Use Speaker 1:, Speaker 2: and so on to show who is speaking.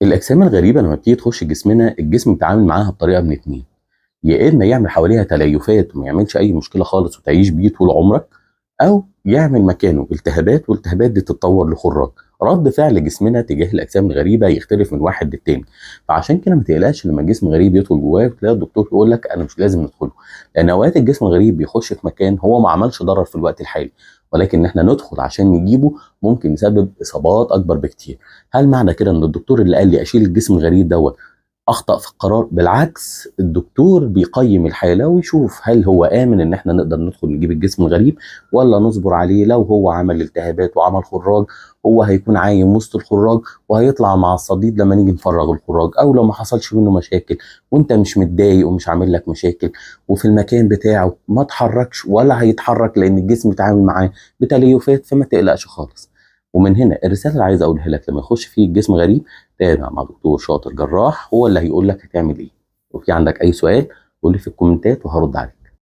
Speaker 1: الأجسام الغريبة لما بتيجي تخش جسمنا الجسم بيتعامل معاها بطريقة من اتنين، يا إما يعمل حواليها تليفات وما يعملش أي مشكلة خالص وتعيش بيه طول عمرك، أو يعمل مكانه التهابات والالتهابات دي تتطور لخراج. رد فعل جسمنا تجاه الأجسام الغريبة يختلف من واحد للتاني، فعشان كده ما تقلقش لما جسم غريب يدخل جواك تلاقي الدكتور يقول لك أنا مش لازم ندخله، لأن أوقات الجسم الغريب بيخش في مكان هو ما عملش ضرر في الوقت الحالي، ولكن إن إحنا ندخل عشان نجيبه ممكن يسبب إصابات أكبر بكتير. هل معنى كده إن الدكتور اللي قال لي أشيل الجسم الغريب دوت أخطأ في القرار؟ بالعكس، الدكتور بيقيم الحالة ويشوف هل هو آمن إن إحنا نقدر ندخل نجيب الجسم الغريب ولا نصبر عليه. لو هو عمل التهابات وعمل خراج هو هيكون عايم وسط الخراج وهيطلع مع الصديد لما نيجي نفرغ الخراج، أو لو ما حصلش منه مشاكل وأنت مش متضايق ومش عامل لك مشاكل وفي المكان بتاعه ما تحركش ولا هيتحرك لأن الجسم بيتعامل معاه بتليفات، فما تقلقش خالص. ومن هنا الرسالة اللي عايز أقولها لك، لما يخش فيه الجسم غريب تابع مع دكتور شاطر جراح هو اللي هيقول لك هتعمل ايه. وفي عندك اي سؤال قول لي في الكومنتات وهرد عليك.